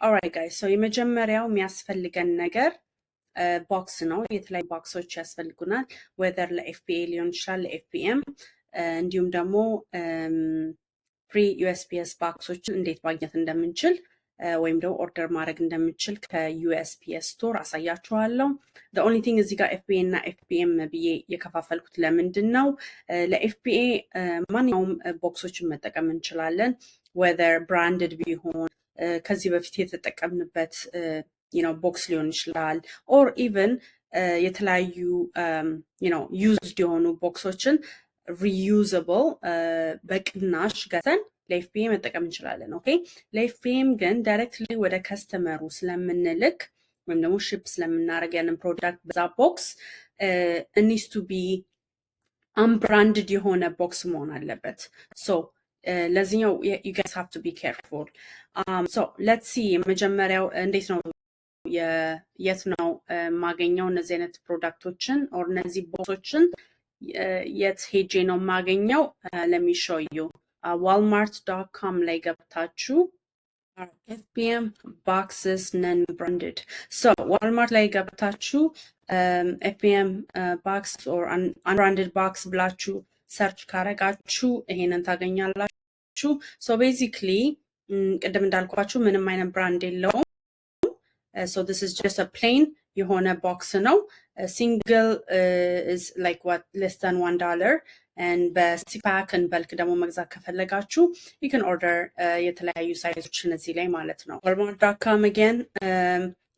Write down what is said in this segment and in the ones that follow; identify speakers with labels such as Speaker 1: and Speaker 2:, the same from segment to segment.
Speaker 1: Alright guys, so የመጀመሪያው የሚያስፈልገን ነገር ቦክስ ነው። የተለያዩ ቦክሶች ያስፈልጉናል። whether ለኤፍፒኤ ሊሆን ይችላል ለኤፍፒኤም እንዲሁም ደግሞ ፍሪ ዩኤስፒኤስ ቦክሶችን እንዴት ማግኘት እንደምንችል ወይም ደግሞ ኦርደር ማድረግ እንደምንችል ከዩኤስፒኤስ ስቶር አሳያችኋለሁ። the only thing እዚህ ጋር ኤፍፒኤ እና ኤፍፒኤም ብዬ የከፋፈልኩት ለምንድን ነው? ለኤፍፒኤ ማንኛውም ቦክሶችን መጠቀም እንችላለን whether branded ቢሆን ከዚህ በፊት የተጠቀምንበት ቦክስ ሊሆን ይችላል or even የተለያዩ used የሆኑ ቦክሶችን reusable በቅናሽ ገዝተን ለኤፍፒኤ መጠቀም እንችላለን። ኦኬ ለኤፍፒኤም ግን ዳይሬክትሊ ወደ ከስተመሩ ስለምንልክ ወይም ደግሞ ሺፕ ስለምናደርግ ያንን ፕሮዳክት በዛ ቦክስ needs to be unbranded የሆነ ቦክስ መሆን አለበት። ሶ ለዚህኛው you guys have to be careful. So let's see መጀመሪያው እንዴት ነው የት ነው ማገኘው እነዚህ አይነት ፕሮዳክቶችን or እነዚህ ቦክሶችን የት ሄጄ ነው ማገኘው? let me show you. walmart.com ላይ ገብታችሁ FPM boxes non-branded. So Walmart ላይ ገብታችሁ FPM box or unbranded box ብላችሁ ሰርች ካረጋችሁ ይሄንን ታገኛላችሁ። so basically ቅድም እንዳልኳችሁ ምንም አይነት ብራንድ የለውም። so this is just a plain የሆነ ቦክስ ነው። single is like what less than $1 and በሲፓክ and በልክ ደግሞ መግዛት ከፈለጋችሁ you can order የተለያዩ ሳይዞችን እዚህ ላይ ማለት ነው። walmart.com again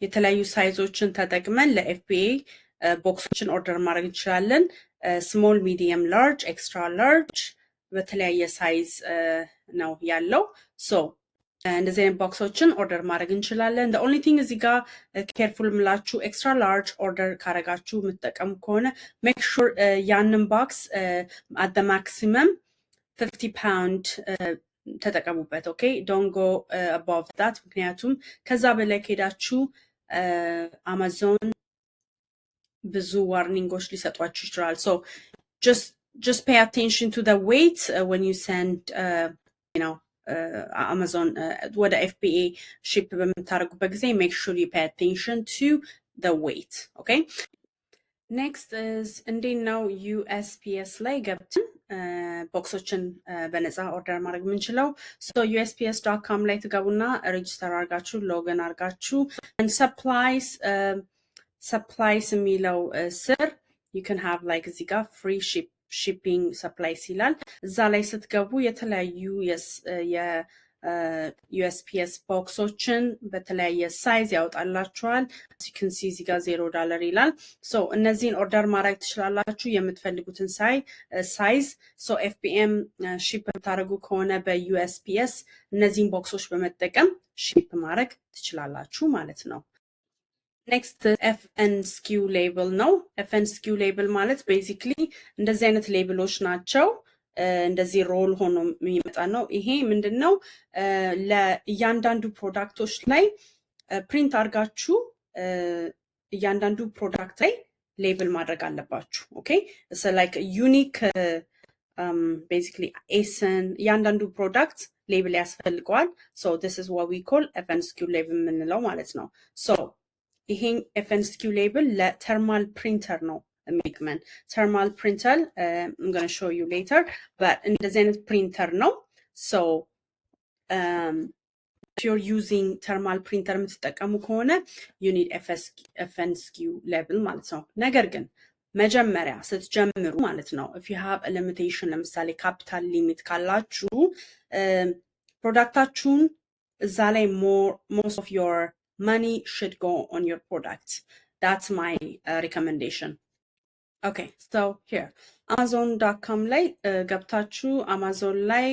Speaker 1: የተለያዩ ሳይዞችን ተጠቅመን ለኤፍፒኤ ቦክሶችን ኦርደር ማድረግ እንችላለን። ስሞል፣ ሚዲየም፣ ላርጅ፣ ኤክስትራ ላርጅ በተለያየ ሳይዝ ነው ያለው። ሶ እንደዚህ አይነት ቦክሶችን ኦርደር ማድረግ እንችላለን። the only thing እዚህ ጋር ኬርፉል ምላችሁ ኤክስትራ ላርጅ ኦርደር ካረጋችሁ የምትጠቀሙ ከሆነ make sure ያንን ቦክስ at the maximum 50 pound ተጠቀሙበት። ኦኬ don't go above that ምክንያቱም ከዛ በላይ ከሄዳችሁ አማዞን ብዙ ዋርኒንጎች ሊሰጧችሁ ይችላል። so just pay attention to the weight when you send Amazon ወደ ኤፍፒኤ ሺፕ በምታደርጉበት ጊዜ make sure you pay attention to the weight. okay next is እንዴት ነው USPS ላይ ገብተን ቦክሶችን በነፃ ኦርደር ማድረግ የምንችለው? so usps.com ላይ ትገቡና ሬጅስተር አድርጋችሁ ሎግን አድርጋችሁ and supplies የሚለው ስር you can have like እዚህ ጋር free shipping supplies ይላል። እዛ ላይ ስትገቡ የተለያዩ የዩኤስፒኤስ ቦክሶችን በተለያየ ሳይዝ ያወጣላችኋል። as you can see እዚህ ጋር $0 ይላል። so እነዚህን ኦርደር ማድረግ ትችላላችሁ የምትፈልጉትን ሳይዝ። so ኤፍፒኤም ሺፕ የምታደርጉ ከሆነ በዩኤስፒኤስ እነዚህን ቦክሶች በመጠቀም ሺፕ ማድረግ ትችላላችሁ ማለት ነው። next FNSQ ሌብል ነው። FNSQ ሌብል ማለት ቤዚክሊ እንደዚህ አይነት ሌብሎች ናቸው። እንደዚህ ሮል ሆኖ የሚመጣ ነው። ይሄ ምንድነው? ለእያንዳንዱ ፕሮዳክቶች ላይ ፕሪንት አድርጋችሁ እያንዳንዱ ፕሮዳክት ላይ ሌብል ማድረግ አለባችሁ። ኦኬ it's like unique basically ኤስን እያንዳንዱ ፕሮዳክት ሌብል ያስፈልገዋል። so this is what we call FNSQ ሌብል የምንለው ማለት ነው። so ይሄን FNSQ ሌብል ለተርማል ፕሪንተር ነው የሚጠቅመን። ተርማል ፕሪንተር I'm going to show you later but እንደዚህ አይነት ፕሪንተር ነው። so if you're using ተርማል ፕሪንተር የምትጠቀሙ ከሆነ you need FNSQ ሌብል ማለት ነው። ነገር ግን መጀመሪያ ስትጀምሩ ማለት ነው if you have a limitation ለምሳሌ ካፒታል ሊሚት ካላችሁ ፕሮዳክታችሁን እዛ ላይ most of your money should go on your product. That's my recommendation. Okay, so here amazon.com ላይ ገብታችሁ አማዞን ላይ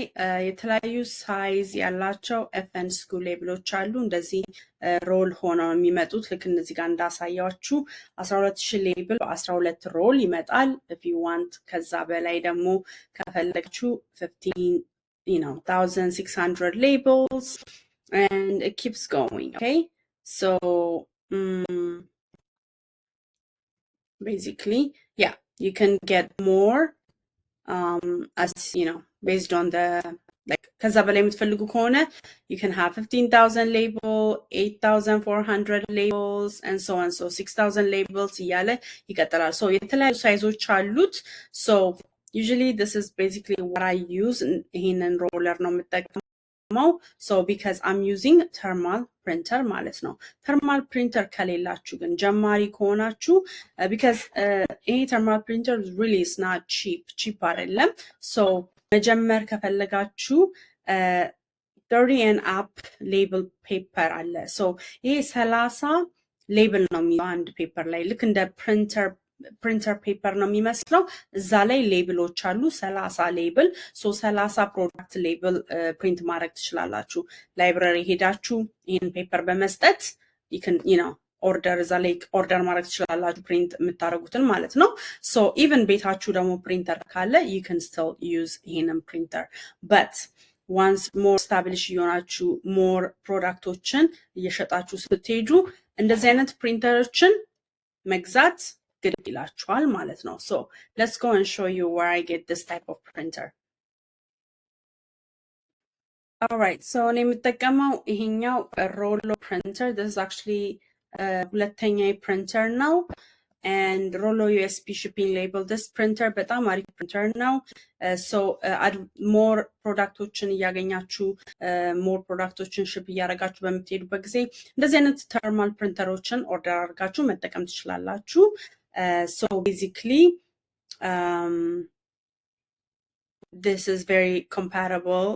Speaker 1: የተለያዩ ሳይዝ ያላቸው FNSQ ሌብሎች አሉ። እንደዚህ ሮል ሆነው የሚመጡት ልክ እነዚህ ጋር እንዳሳያችሁ 12000 ሌብል በ12 ሮል ይመጣል። if you want ከዛ በላይ ደግሞ ከፈለጋችሁ 15,600 labels and it keeps going. Okay, so basically you can get more as based on the like ከዛ በላይ የምትፈልጉ ከሆነ you can have 15,000 label, 8,400 labels and so on, so 6,000 labels እያለ ይቀጥላል። so የተለያዩ ሳይዞች አሉት። so usually this is basically what I use። ይሄንን ሮለር ነው የምጠቀመው። so because I'm using thermal printer ማለት ነው። thermal printer ከሌላችሁ ግን ጀማሪ ከሆናችሁ because ይሄ thermal printer really is not cheap አይደለም። so መጀመር ከፈለጋችሁ 30 and up label paper አለ። so ይሄ 30 ሌብል ነው የሚለው አንድ ፔፐር ላይ ልክ እንደ ፕሪንተር ፔፐር ነው የሚመስለው። እዛ ላይ ሌብሎች አሉ 30 ሌብል። ሶ 30 ፕሮዳክት ሌብል ፕሪንት ማድረግ ትችላላችሁ። ላይብረሪ ሄዳችሁ ይህን ፔፐር በመስጠት ኦርደር እዛ ላይ ኦርደር ማድረግ ትችላላችሁ ፕሪንት የምታደርጉትን ማለት ነው። ሶ ኢቨን ቤታችሁ ደግሞ ፕሪንተር ካለ you can still use ይህንን ፕሪንተር but once more ስታብሊሽ እየሆናችሁ ሞር ፕሮዳክቶችን እየሸጣችሁ ስትሄዱ እንደዚህ አይነት ፕሪንተሮችን መግዛት ግድ ይላችኋል ማለት ነው። so let's go and show you where I get this type of printer. Alright, so እኔ የምጠቀመው ይሄኛው ሮሎ ፕሪንተር this is actually ሁለተኛ ፕሪንተር ነው and ሮሎ USB shipping label this printer በጣም አሪፍ ፕሪንተር ነው። so more ፕሮዳክቶችን እያገኛችሁ more ፕሮዳክቶችን ሽፕ እያደረጋችሁ በምትሄዱበት ጊዜ እንደዚህ አይነት ተርማል ፕሪንተሮችን ኦርደር አድርጋችሁ መጠቀም ትችላላችሁ። so basically this is very compatible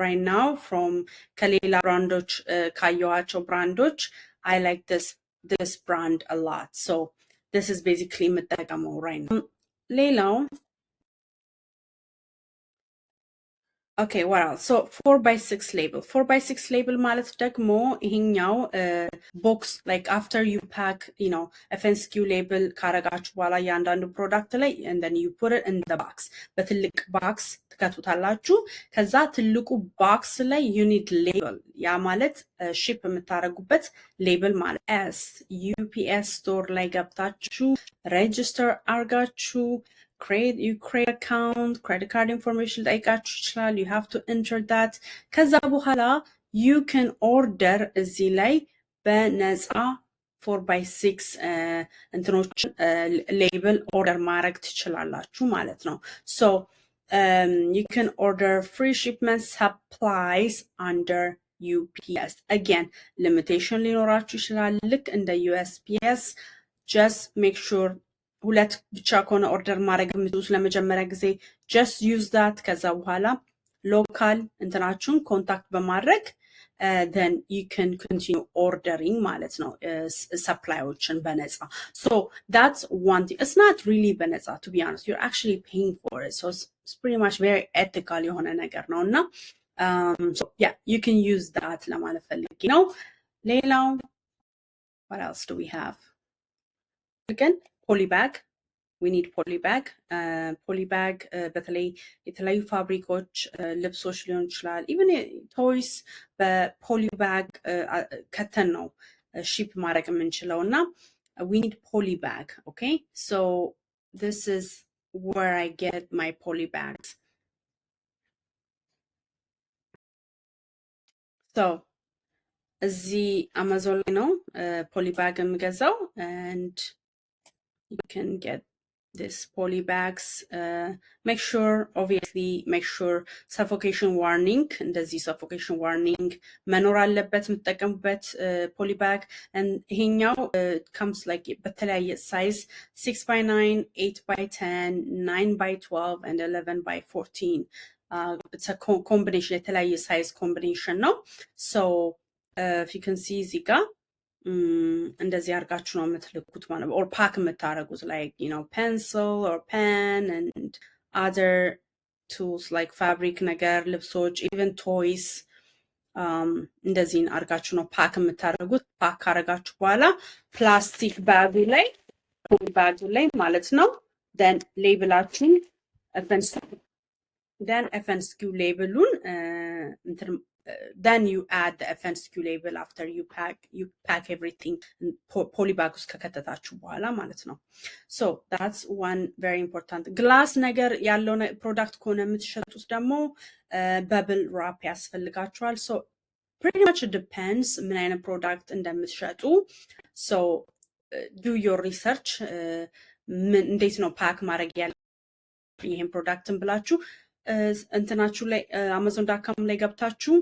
Speaker 1: right now from ከሌላ ብራንዶች ካየኋቸው ብራንዶች I like this brand a lot. So this is basically የምጠቀመው right now. ሌላው okay, what else? So 4x6 label. 4x6 label ማለት ደግሞ ይሄኛው box like after you pack, FNSQ label ካረጋችሁ በኋላ ያንዳንዱ ፕሮዳክት ላይ and then you put it in the box. በትልቅ box ትከቱታላችሁ። ከዛ ትልቁ box ላይ you need label. ያ ማለት ship የምታረጉበት label ማለት UPS store ላይ ገብታችሁ register አርጋችሁ you create account, credit card information ጠይቃችሁ ይችላል. you have to enter that. ከዛ በኋላ you can order እዚህ ላይ በነፃ 4x6 እንትኖችን ሌብል ኦርደር ማድረግ ትችላላችሁ ማለት ነው። so you can order free shipment supplies under UPS. again limitation ሊኖራችሁ ይችላል ልክ እንደ USPS. just make sure ሁለት ብቻ ከሆነ ኦርደር ማድረግ የምትችሉት ለመጀመሪያ ጊዜ just use that። ከዛ በኋላ ሎካል እንትናችሁን ኮንታክት በማድረግ then you can continue ordering ማለት ነው ሰፕላዮችን በነፃ። so that's one thing. it's not really በነፃ to be honest, you're actually paying for it, so it's pretty much very ethical የሆነ ነገር ነው እና so yeah, you can use that ለማለት ፈልጌ ነው። ሌላው what else do we have? again ፖሊባግ we need ፖሊባግ ፖሊባግ በተለይ የተለያዩ ፋብሪኮች ልብሶች ሊሆን ይችላል ኢቨን ቶይስ በፖሊባግ ከተን ነው ሺፕ ማድረግ የምንችለው እና we need ፖሊባግ. okay, so this is where I get my polybags. so እዚህ አማዞን ላይ ነው ፖሊባግ የምገዛው and you can get this polybags. make sure suffocation warning እንደዚህ suffocation warning መኖር አለበት የምትጠቀሙበት polyBag. and ይሄኛው comes like በተለያየ size 6x9, 8x10, 9x12 and 11x14. it's a combination የተለያየ size combination ነው። so if you can see እዚህ ጋር እንደዚህ አርጋችሁ ነው የምትልኩት ማለት or pack የምታረጉት like pencil or pen and other tools like fabric ነገር ልብሶች even toys እንደዚህ አርጋችሁ ነው pack የምታረጉት። pack ካረጋችሁ በኋላ ፕላስቲክ ባጉ ላይ ማለት ነው then ሌብላችሁን FNSQ ሌብሉን then you add the FNSQ label after you pack everything polybag ውስጥ ከከተታችሁ በኋላ ማለት ነው። So that's one very important. glass ነገር ያለው ፕሮዳክት ከሆነ የምትሸጡት ደግሞ bubble wrap ያስፈልጋችኋል። So pretty much it depends ምን አይነት ፕሮዳክት እንደምትሸጡ። So do your research. እንዴት ነው ፓክ ማድረግ ያለ ይሄን ፕሮዳክትን ብላችሁ እንትናችሁ ላይ amazon.com ላይ ገብታችሁ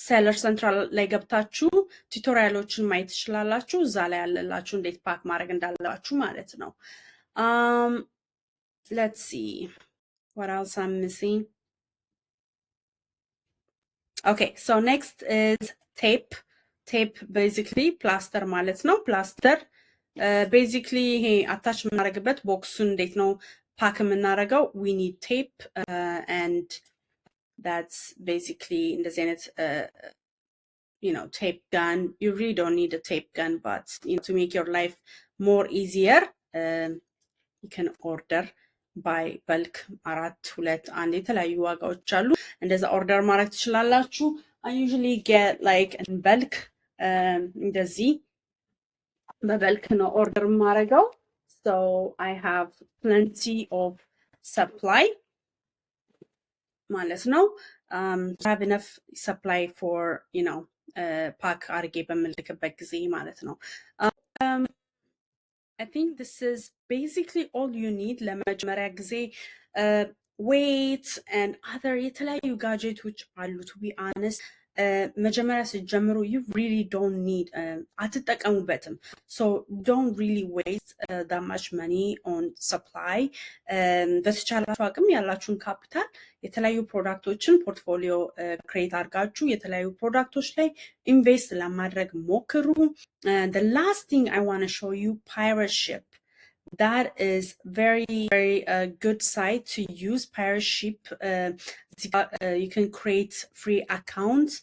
Speaker 1: ሴለር ሴንትራል ላይ ገብታችሁ ቱቶሪያሎችን ማየት ትችላላችሁ። እዛ ላይ ያለላችሁ እንዴት ፓክ ማድረግ እንዳለባችሁ ማለት ነው። let's see what else I'm missing. Okay, so next is tape basically plaster ማለት ነው። plaster basically ይሄ አታች የምናደርግበት ቦክሱን እንዴት ነው ፓክ የምናደርገው we need tape and that's basically እንደዚህ አይነት tape gun. You really don't need a tape gun, but to make your life more easier, you can order by bulk አራት ሁለት አንድ የተለያዩ ዋጋዎች አሉ። እንደዛ ኦርደር ማድረግ ትችላላችሁ። I usually get like in bulk እንደዚህ በበልክ ነው ኦርደር ማድረገው። So I have plenty of supply ማለት ነው። have enough supply for ፓክ አርጌ በምልክበት ጊዜ ማለት ነው። I think this is basically all you need ለመጀመሪያ ጊዜ weight and other የተለያዩ ጋጀቶች አሉ። to be honest መጀመሪያ ሲጀምሩ you really don't need አትጠቀሙበትም። so don't really waste that much money on supply. በተቻላችሁ አቅም ያላችሁን ካፒታል የተለያዩ ፕሮዳክቶችን ፖርትፎሊዮ ክሬት አድርጋችሁ የተለያዩ ፕሮዳክቶች ላይ ኢንቨስት ለማድረግ ሞክሩ። the last thing I want to show you, pirate ship. That is very good site to use. pirate ship you can create free accounts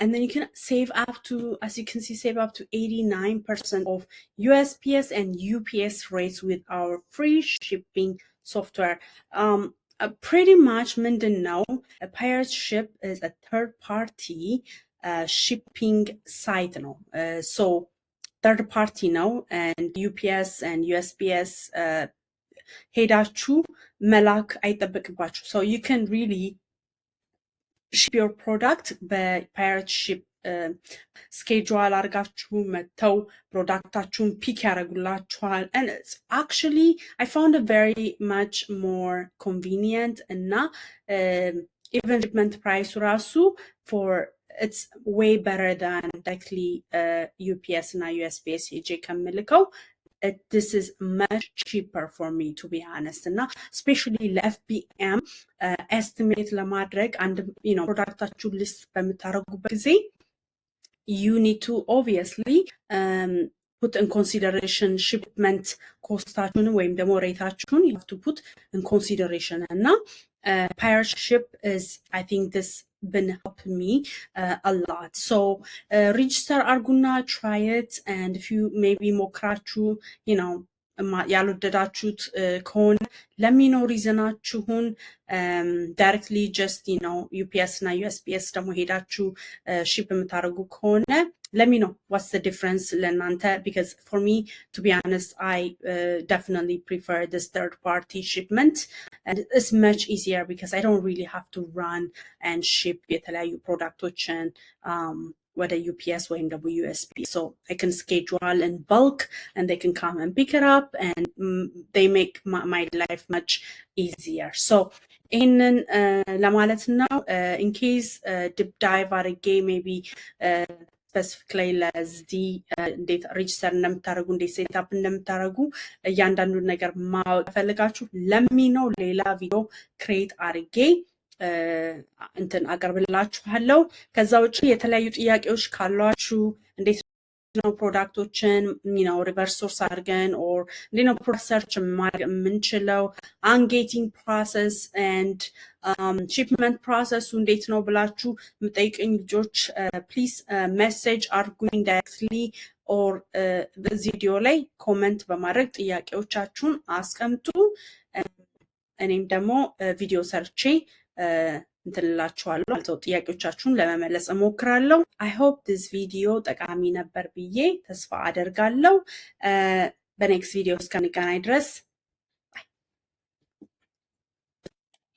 Speaker 1: and then you can save up to, as you can see, save up to 89% of USPS and UPS rates with our free shipping software. Pretty much ምንድን ነው a pirate ship is a third party shipping site ነው. So third party now, and UPS and USPS ሄዳችሁ መላክ አይጠበቅባችሁ. So you can really ship your product በፓይሬት ሺፕ ስኬጁል አድርጋችሁ መተው ፕሮዳክታችሁን ፒክ ያደርጉላችኋል. and it's actually I found it very much more convenient እና even shipment price ራሱ for it's way better than directly UPS እና USPS ሄጄ ከምልከው. This is much cheaper for me, to be honest. እና especially ለFBM estimate ለማድረግ and ፕሮዳክታችሁን ሊስት በምታደርጉበት ጊዜ you need to obviously put in consideration shipment ኮስታችሁን ወይም ደግሞ ሬታችሁን you have to put in consideration. እና pirate ship is, I think this been helping me a lot. So register አርጉና try it, and if you maybe ሞክራችሁ ያልወደዳችሁት ከሆነ let me know ሪዝናችሁን directly just UPS እና USPS ደግሞ ሄዳችሁ ship የምታደርጉ ከሆነ let me know what's the difference ለእናንተ, because for me, to be honest, I definitely prefer this third party shipment, and it's much easier because I don't really have to run and ship የተለያዩ ፕሮዳክቶችን ወደ UPS ወይም ደግሞ USPS. So I can schedule in bulk and they can come and pick it up, and they make my life much easier. So ይህንን ለማለት ነው. in case deep dive አድርጌ maybe ስፔሲፊክ ላይ ለዚህ እንዴት ሬጅስተር እንደምታደርጉ እንዴት ሴትአፕ እንደምታደርጉ እያንዳንዱን ነገር ማወቅ ፈልጋችሁ ለሚነው ሌላ ቪዲዮ ክሬት አድርጌ እንትን አቀርብላችኋለሁ። ከዛ ውጪ የተለያዩ ጥያቄዎች ካሏችሁ እንዴት ነው ፕሮዳክቶችን ሪቨርስ ሶርስ አድርገን ኦር እንዴት ነው ፕሮዳክት ሰርች ማድረግ የምንችለው አንጌቲንግ ፕሮሰስ ኤንድ ሺፕመንት ፕሮሰሱ እንዴት ነው ብላችሁ የምጠይቁኝ ልጆች ፕሊዝ ሜሴጅ አድርጉኝ ዳይሬክትሊ ኦር በዚህ ቪዲዮ ላይ ኮመንት በማድረግ ጥያቄዎቻችሁን አስቀምጡ። እኔም ደግሞ ቪዲዮ ሰርቼ እንትንላችኋለሁ ማለት ነው። ጥያቄዎቻችሁን ለመመለስ እሞክራለሁ። አይ ሆፕ ዲስ ቪዲዮ ጠቃሚ ነበር ብዬ ተስፋ አደርጋለሁ። በኔክስት ቪዲዮ እስከንገናኝ ድረስ